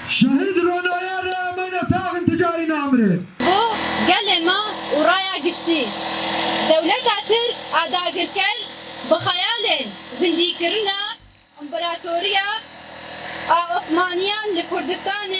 شهید رونایا رامین ساغن تجاری نامره بو گل ما و رایا گشتی دولت تر اداگر کر بخیال زندگی کرنا امپراتوریا عثمانیان لکردستان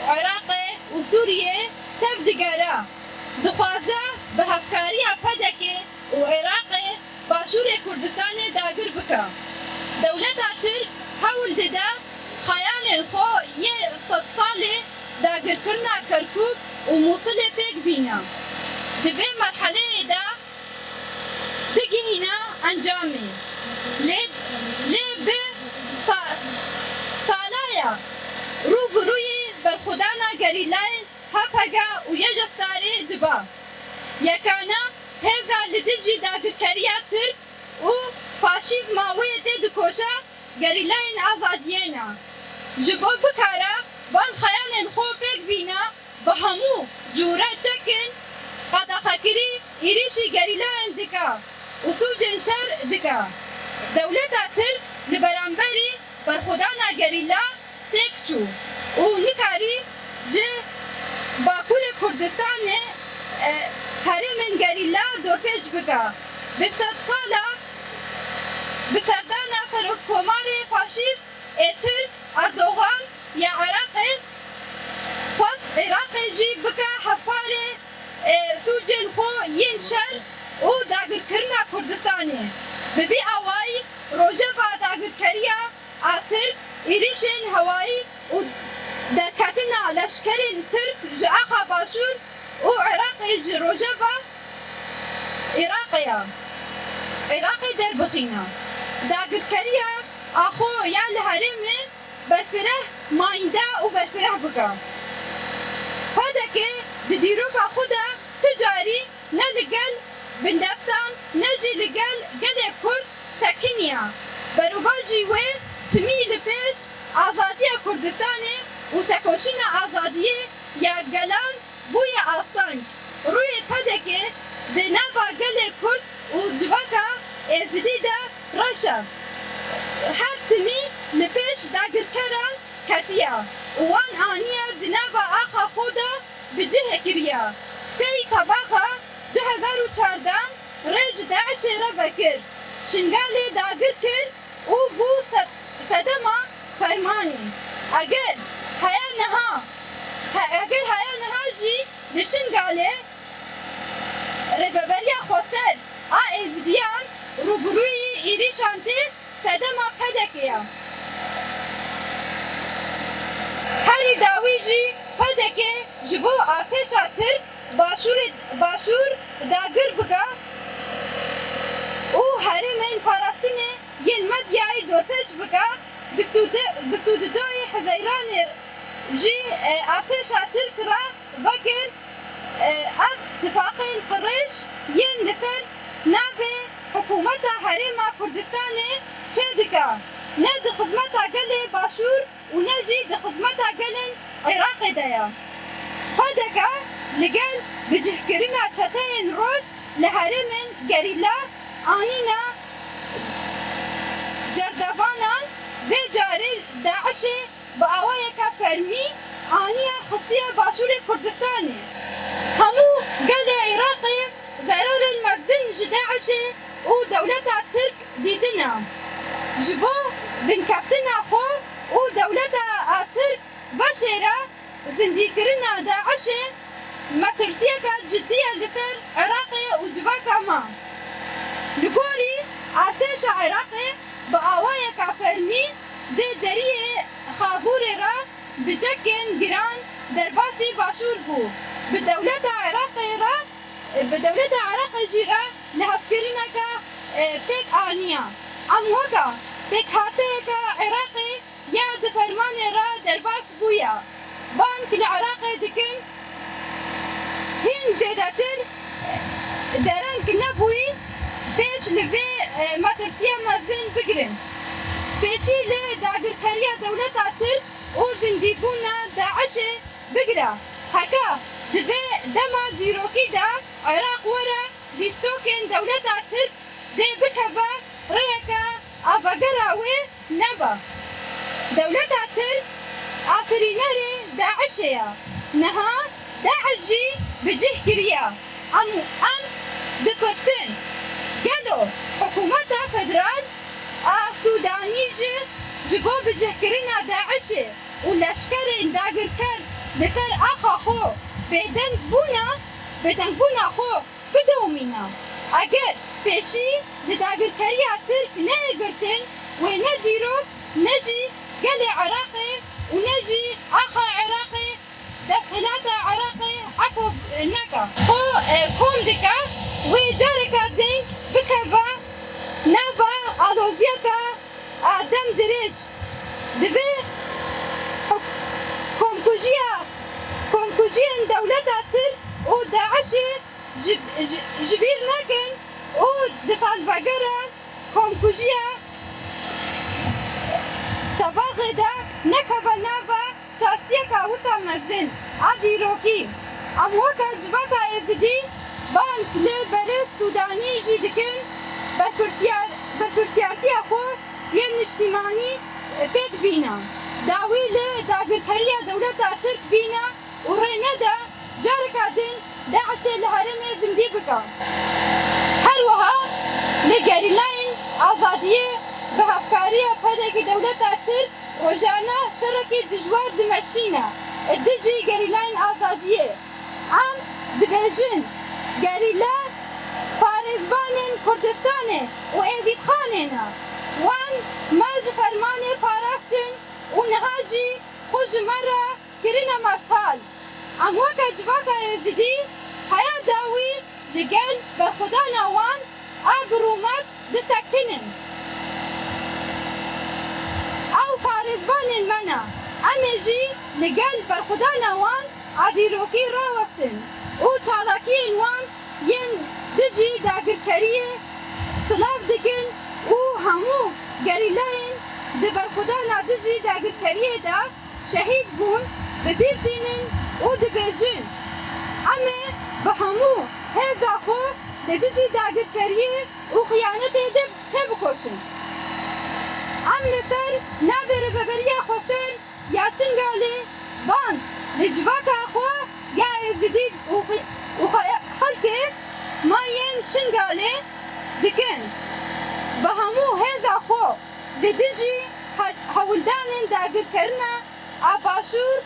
عراق و سوریه تف دگره دخوازه به هفکاری پدکه و عراق باشور کردستان داگر بکه دولت تر حول دده خیال خو یه صد ساله داگر کرنا کرکوک و موصل پیک بینا دبی مرحله دا بگینا انجامی لی به سالایا روبروی برخودانا گریلای هپگا و یجستاری دبا یکانا هزا لدجی داگرکریا ترک و فاشیزم آوی دید کوشا گریلاین آزادینا جبو بکارا بان خیال خو پیک بینا به همو جورا چکن قداخکری ایریشی گریلاین دکا اصول جنشر دکا دولت ترک لبرانبری برخودانا گریلا تک چو و نکاری جه باکور کردستان هرمن گریلا دورپیج بکا به صد سالا به سردان سرکومار فاشیست اتر اردوغان یا عراق خود عراق جی بکا حفار سوجن خو ین شر و داگر کرنا کردستانی ببی آوائی روژه داگر کریا آتر ایریشن هوایی و درکتنا لشکرین ترک جا آخا باشور و عراق جی روژه عراق در بخینا داگر کریا آخو یا لحرمه بفره ماینده و بفره بگا هذا که دیروک خدا تجاری نلقل بندستان نجی لقل قل کرد سکنیا بروباجی و تمیل پیش آزادی کردستانی و تکوشین آزادی یا گلان بوی آستان روی هذا که زنابا قل کرد و دوکا ازدیده رشا هر تمی لپیش داگر کرن کتیا وان آنیا زنابا آخا خدا بجه کریا تی طباقا 2014 رج داعش را بکر شنگال داگر کر و بو صدما فرمانی اگر هیا نها جی لشنگاله رببریا خوستر ازدیان روبروی ایریشانتی صدما پدکیا هری داویجی پدکه جبو آتشا تر باشور داگر بگا او هرمین پاراستینه ین مدیای دوتج بگا بسوددوی حزیران جی آتشا تر کرا وکر اتفاقین قرش ین لسر ناوی حکومت هرما کردستان چه دکا نه د خدمت گل باشور و نه جی د خدمت گل عراق دیا هدکا لگل بجهکرین چتین روش لحرمن گریلا آنینا جردوانان و جاری داعش با آوای که فرمی آنیا خصیه باشور کردستانی همو گل عراقی ضرر المردن جداعش و دولت ترک دیدنا جبو بن كابتنا خو و دولت ترک بشيرا زندي كرنا داعش مترسيكا جدية لسر عراقي و جباكا ما لقوري آتش عراقي بآوايا كافرمي دي دريه خابوري را بجكن جران درباسي باشور بو بدولة عراقي جيرا لهفكرنا كا فيك آنيا ام وكا فيك هاتيكا عراقي يا دفرمان را درباس بويا بانك العراقي دكن هين زيداتر درانك نبوي فيش لفي ماترسيا مازن بقرن فيشي لي داقر كريا دولة تاتر وزنديبونا داعش بقرا هكا دفي دما زيروكي دا عراق ورا ديستوكن دولة تاتر دي بكبا ريكا افاقراوي نبا دولة تاتر آفرینەرێ داعشەیە نەها داعشی بجه کریە ئەم دپرسن گەلۆ حکوومەتە فەدرال سوودانیژە ji bo bicehkirina Daişê û leşkerên dagirker li ser axa xwe bêdengbûna xwe bidomîne. Eger pêşî li dagirkeriya Tirk neyê girtin wê ne dîrok ne jî gelê Iraqê û ne jî axa Iraqê desthilatê Iraqê efo neke. Xwe kom dike wê careka deng bikeve nava alovyeka dem dirêj dibe komkujiyên dewleta Tirk û Daişê ji bîr nekin û di salvegera komkujiya tevaxê de nekeve nava şaştiyeka wisa mezin a dîrokî. Em weke civaka êzidî bank li berê Sûdanî jî dikin berpirsiyartiya xwe yên niştimanî pêk bîne. Dawî li dagirkeriya dewleta Tirk bîne û rê nede careka din Daişê li herêmê zindî bike. Her wiha li gerîlayên azadiyê bi hevkariya pedekî dewleta Tirk rojane şerekî dijwar dimeşîne. Dijî gerîlayên azadiyê em dibêjin gerîla parêzvanên Kurdistanê û êzîdxanê ne. Wan me ji fermanê parastin û niha jî xwe ji me re kirine mertal. Em weke civaka êzidî heya dawî li gel berxwedana wan a birûmet ditekinin. Ew parêzvanên me ne. Em ê jî li gel berxwedana wan a dîrokî rawestin û çalakiyên wan yên dijî dagirkeriyê silav dikin û hemû gerîlayên di berxwedana dijî dagirkeriyê de şehîd bûn bi bîr dînin û dibêjin em ê bi hemû hêza xwe li dijî dagirkeriyê û xıyanetê de tebikoşin. Em li ser navê rêveberiya Xweser ya Şingalê band li civaka xwe ya êzidî û xelkê mayên Şingalê dikin. Bi hemû hêza xwe li dijî hewildanên dagirkerina a Başûr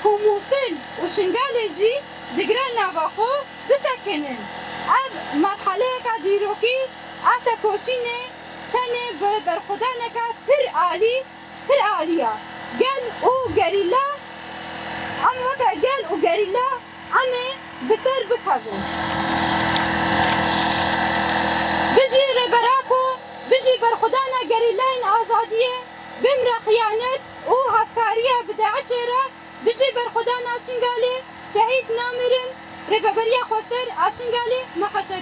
û Mûsil û Şingalê jî digire nava xwe bitekinin. Ev merheleyeka dîrokî a tekoşînê tenê bi berxwedaneka pir alî ya. Gel û gerîla em weke gel û gerîla em ê bi ser bikevin. Bijî rêbera ku bijî berxwedana gerîlayên azadiyê bimre xıyanet û hevkariya bi Daişê re bijî berxwedana Şingalê şehîd namirin rêveberiya Xweser a Şingalê me xweşe.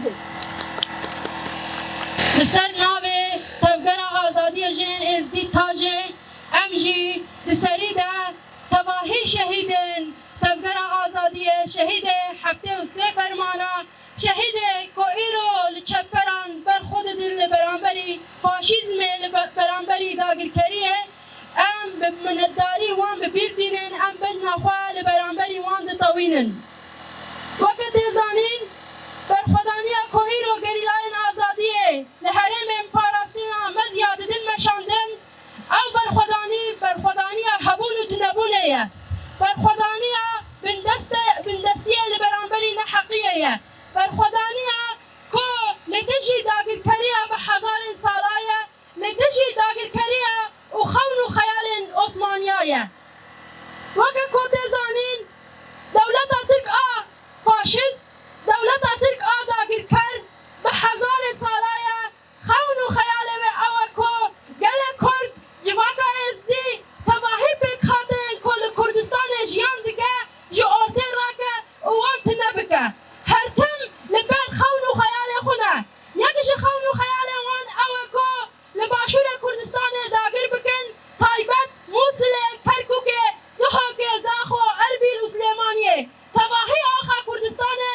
Li ser navê tevgera azadiya jinên êzidî tajê em jî di serî de tevahî şehîdên tevgera azadiyê şehîdê heftê û sê fermana şehîdê ku îro li çeperan berxwe didin li beramberî faşîzmê li beramberî dagirkeriyê em bi minnetdarî wan bi bîr dînin em bejna xwe li beramberî wan ditewînin. Weke tê zanîn berxwedaniya ku îro gerîlayên azadiyê li herêmên parastina medya didin meşandin ew berxwedaniya hebûn û tunebûnê ye. Berxwedaniya bindestiyê li beramberî neheqiyê ye. Berxwedaniya ku li dijî dagirkeriya bi hezarên sala ye, li dijî dagirkeriya û xewn û xeyalên Osmaniya ye. Weke ku tê zanîn dewleta Tirk a faşîst, dewleta Tirk a dagirker bi hezarê sala ye, xewn û xeyalê wê ew e ku gelek Kurd civaka êzidî tevahî pêk hatin ku li Kurdistanê jiyan dike ji ortê rake û wan tune bike. Her tim li ber xewn û xeyalê xwe ne. Yek ji xewn û xeyalên wan ew e ku li Başûrê Kurdistanê dagir bikin taybet Mûsilê, Kerkûkê, Duhokê, Zaxo, Erbil û Silêmaniyê. Tevahî axa Kurdistanê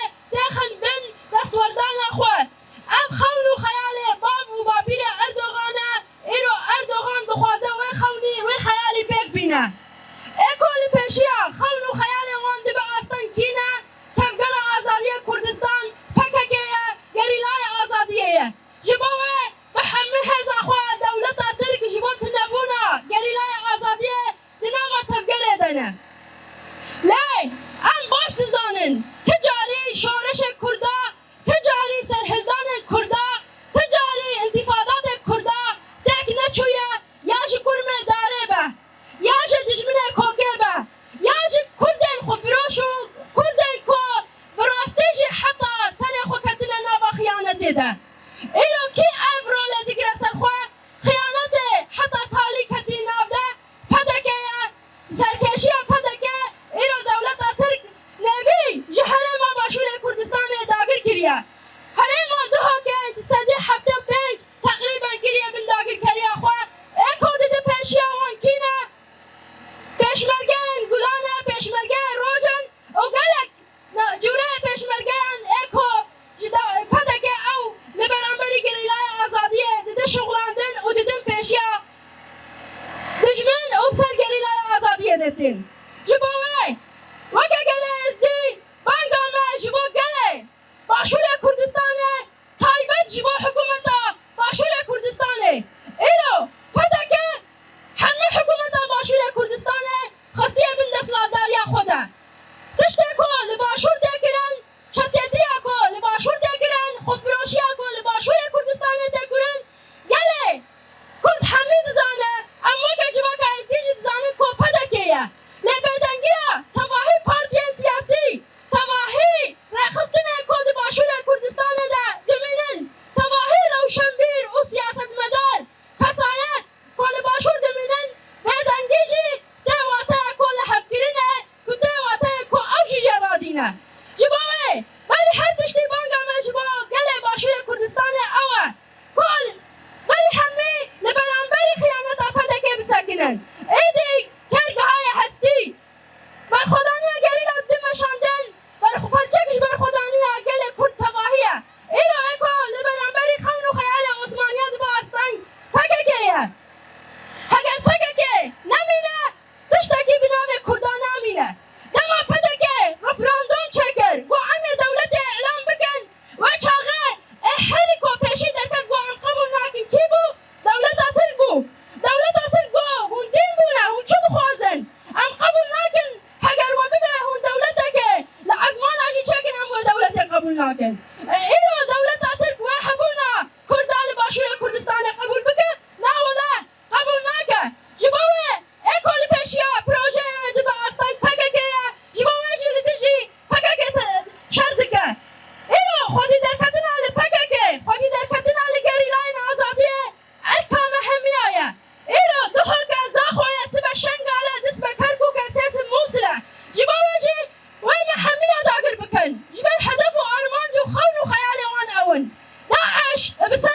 آزادی ده ایرو کی افرال دیگر سرخوا خیانت حتی تالی کتی نابده پدکه سرکشی پدکه ایرو دولت ترک نبی جهر ما باشور کردستان داگر کریه هره ما دوها که سدی هفته پیج تقریبا گریه بین داگر کریه خواه اکو دیده پیشی آوان کینه پیشمرگه گلانه پیشمرگه روشن او گلک جوره پیشمرگه اکو پدکه او لبرانبری گریلای آزادیه دیده شغلاندن و دیدن پیشیا دجمن او بسر گریلای آزادیه دیدن جبوه وکه گله ازدی بانگامه جبو گله باشور کردستانه تایبت جبو حکومتا باشور کردستانه ایرو پدکه همه حکومتا باشور کردستانه خستیه بین دستلاداریا خوده تشته کو لباشور دگرن شتیتیا کو لباشور دگرن خودفروشیا کو لباشور کردستانه دگرن گله کرد حمید زانه اما که جوا که دیج زانه کو پدکیه لبدنگیا تواهی پارتی سیاسی تواهی رخصتن کو لباشور کردستانه ده دمینن تواهی روشنبیر و سیاست مدار کسایت کو لباشور دمینن بدنگیجی دیواته کو لحفگرینه کو دیواته کو اوجی جوادینه جبوه ولی هر تشتی بانگامه جبو گله باشور کردستانه اوه کل ولی همه لبرانبری خیانت پدکه بسکنن ایدی کرگهای هستی برخودانی گریل دمشاندن پرچکش برخودانی گله کرد تواهیه ایرو اکو لبرانبری خون و خیال عثمانیت با استنگ پککیه اگر پککه نمینه تشتکی بنام کردان نمینه دما پدکه رفراندوم چکر گو امن دولت اعلام بکن و چاقه هری کو پیشی درکت گو ام قبول ناکن کی بو دولت آتر بو دولت آتر گو هون دین بونه هون چود خوازن ام قبول ناکن اگر و ببه هون دولت که لعزمان آجی چکن ام دولت قبول ناکن ایرو دولت آتر گو حبونا کردال باشور کردستان قبول بکن نه ولا قبول ناکه جبوه اکل پیشیا پروژه دبا استان پککه جبوه جلی دیجی پککه شردکه ایرو خودی در کتن آلی پککه خودی در کتن آلی گریلاین آزادیه ارکام همیایه ایرو دوها که زاخوه سبا شنگ آلی دست بکرگو که سیس موسله جبوه جی وی محمیه داگر بکن جبر هدف و آرمان جو خون و خیال وان اون داعش بسر